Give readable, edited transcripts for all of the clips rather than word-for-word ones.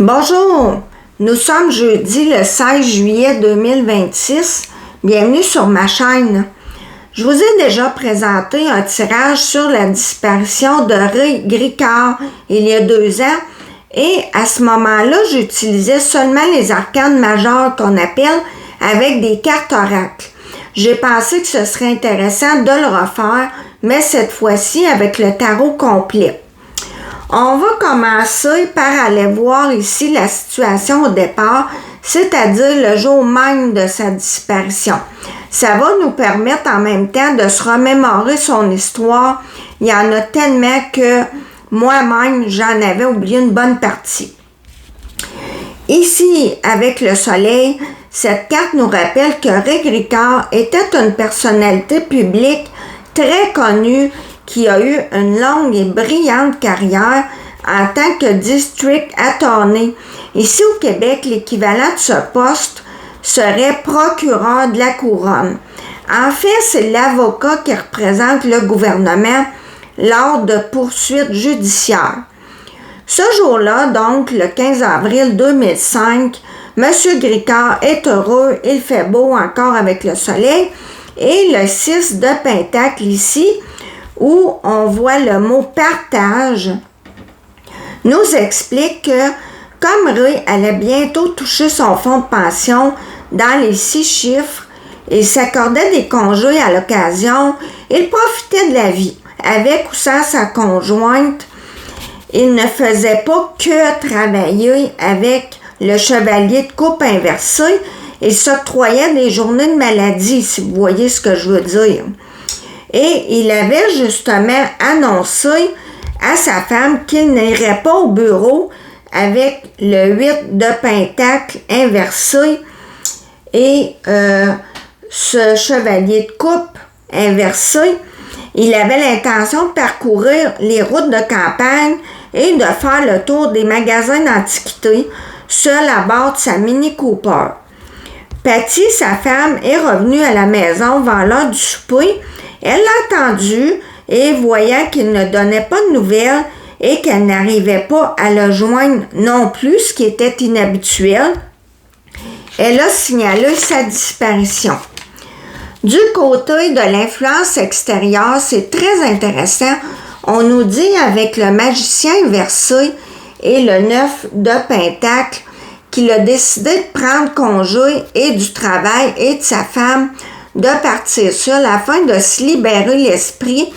Bonjour, nous sommes jeudi le 16 juillet 2026. Bienvenue sur ma chaîne. Je vous ai déjà présenté un tirage sur la disparition de Ray Gricard il y a 2 ans et à ce moment-là, j'utilisais seulement les arcanes majeures qu'on appelle avec des cartes oracles. J'ai pensé que ce serait intéressant de le refaire, mais cette fois-ci avec le tarot complet. On va commencer par aller voir ici la situation au départ, c'est-à-dire le jour même de sa disparition. Ça va nous permettre en même temps de se remémorer son histoire. Il y en a tellement que moi-même, j'en avais oublié une bonne partie. Ici, avec le soleil, cette carte nous rappelle que Ray Gricard était une personnalité publique très connue qui a eu une longue et brillante carrière en tant que district attorney. Ici au Québec, l'équivalent de ce poste serait procureur de la couronne. En fait, c'est l'avocat qui représente le gouvernement lors de poursuites judiciaires. Ce jour-là, donc le 15 avril 2005, M. Gricard est heureux, il fait beau encore avec le soleil, et le 6 de Pentacle ici, où on voit le mot partage, nous explique que comme Ray allait bientôt toucher son fonds de pension dans les 6 chiffres, il s'accordait des congés à l'occasion, il profitait de la vie. Avec ou sans sa conjointe, il ne faisait pas que travailler avec le chevalier de coupe inversé, il s'octroyait des journées de maladie, si vous voyez ce que je veux dire. Et il avait justement annoncé à sa femme qu'il n'irait pas au bureau avec le 8 de Pentacle inversé et ce chevalier de coupe inversé. Il avait l'intention de parcourir les routes de campagne et de faire le tour des magasins d'antiquités seul à bord de sa Mini Cooper. Patty, sa femme, est revenue à la maison vers l'heure du souper. Elle l'a entendu et voyant qu'il ne donnait pas de nouvelles et qu'elle n'arrivait pas à le joindre non plus, ce qui était inhabituel, elle a signalé sa disparition. Du côté de l'influence extérieure, c'est très intéressant. On nous dit avec le magicien inversé et le 9 de Pentacle qu'il a décidé de prendre congé et du travail et de sa femme de partir seul afin de se libérer l'esprit.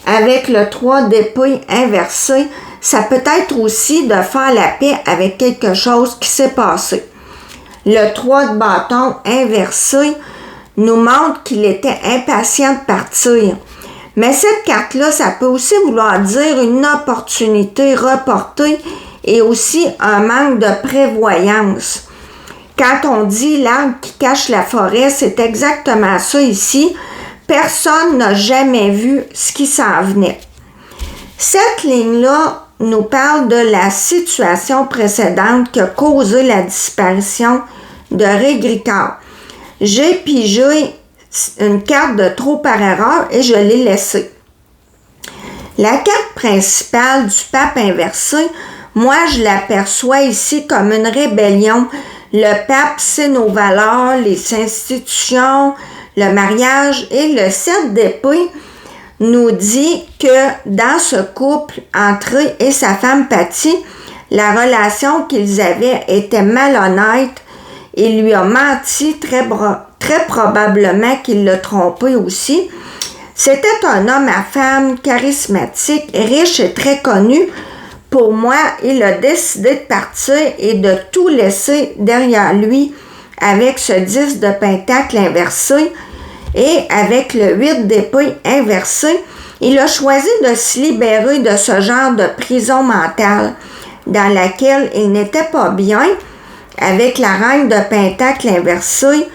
Avec le 3 d'épée inversé, ça peut être aussi de faire la paix avec quelque chose qui s'est passé. Le 3 de bâton inversé nous montre qu'il était impatient de partir. Mais cette carte-là, ça peut aussi vouloir dire une opportunité reportée et aussi un manque de prévoyance. Quand on dit l'arbre qui cache la forêt, c'est exactement ça ici. Personne n'a jamais vu ce qui s'en venait. Cette ligne-là nous parle de la situation précédente qui a causé la disparition de Ray Gricard. J'ai pigé une carte de trop par erreur et je l'ai laissée. La carte principale du pape inversé, moi je l'aperçois ici comme une rébellion. Le pape, c'est nos valeurs, les institutions, le mariage, et le 7 d'épée nous dit que dans ce couple entre Ray et sa femme Patty, la relation qu'ils avaient était malhonnête. Il lui a menti, très probablement qu'il l'a trompé aussi. C'était un homme à femme, charismatique, riche et très connu. Pour moi, il a décidé de partir et de tout laisser derrière lui avec ce 10 de Pentacle inversé et avec le 8 d'épée inversé. Il a choisi de se libérer de ce genre de prison mentale dans laquelle il n'était pas bien. Avec la reine de Pentacle inversé,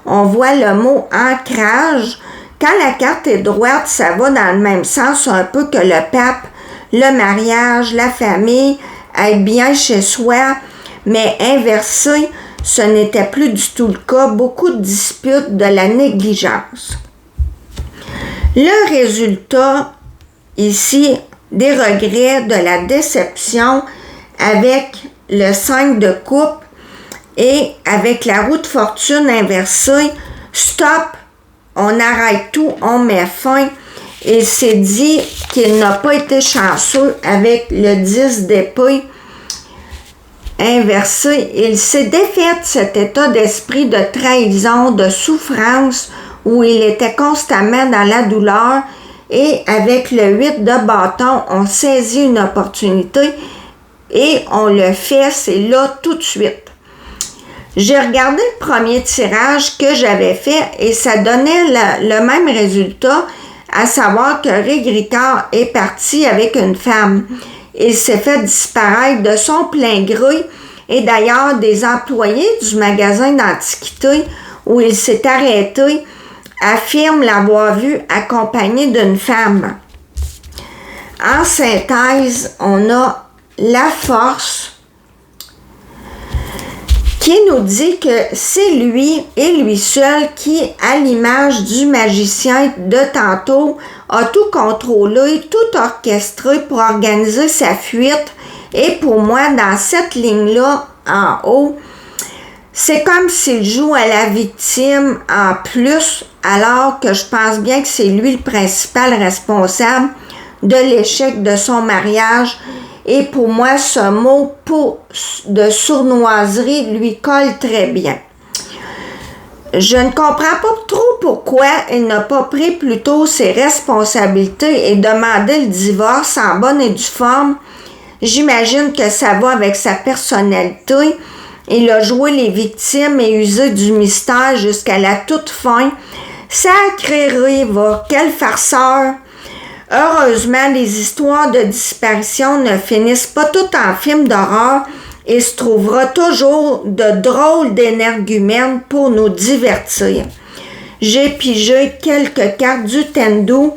on voit le mot ancrage. Quand la carte est droite, ça va dans le même sens un peu que le pape, le mariage, la famille, être bien chez soi, mais inversé, ce n'était plus du tout le cas. Beaucoup de disputes, de la négligence. Le résultat, ici, des regrets, de la déception, avec le 5 de coupe et avec la roue de fortune inversée. Stop, on arrête tout, on met fin. Il s'est dit qu'il n'a pas été chanceux avec le 10 d'épée inversé. Il s'est défait de cet état d'esprit de trahison, de souffrance, où il était constamment dans la douleur. Et avec le 8 de bâton, on saisit une opportunité et on le fait, c'est là tout de suite. J'ai regardé le premier tirage que j'avais fait et ça donnait le même résultat, à savoir que Rick Ricard est parti avec une femme. Il s'est fait disparaître de son plein gré et d'ailleurs des employés du magasin d'antiquités où il s'est arrêté affirment l'avoir vu accompagné d'une femme. En synthèse, on a la force qui nous dit que c'est lui et lui seul qui, à l'image du magicien de tantôt, a tout contrôlé, tout orchestré pour organiser sa fuite. Et pour moi, dans cette ligne-là, en haut, c'est comme s'il joue à la victime en plus, alors que je pense bien que c'est lui le principal responsable de l'échec de son mariage. Et pour moi, ce mot de sournoiserie lui colle très bien. Je ne comprends pas trop pourquoi il n'a pas pris plus tôt ses responsabilités et demandé le divorce en bonne et due forme. J'imagine que ça va avec sa personnalité. Il a joué les victimes et usé du mystère jusqu'à la toute fin. Sacré Riva, quel farceur! Heureusement, les histoires de disparition ne finissent pas toutes en film d'horreur et se trouvera toujours de drôles d'énergumènes pour nous divertir. J'ai pigé quelques cartes du Tendu.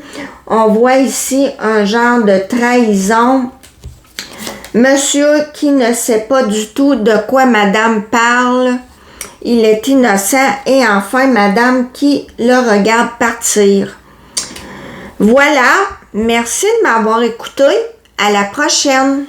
On voit ici un genre de trahison. Monsieur qui ne sait pas du tout de quoi madame parle. Il est innocent. Et enfin, madame qui le regarde partir. Voilà. Merci de m'avoir écouté. À la prochaine.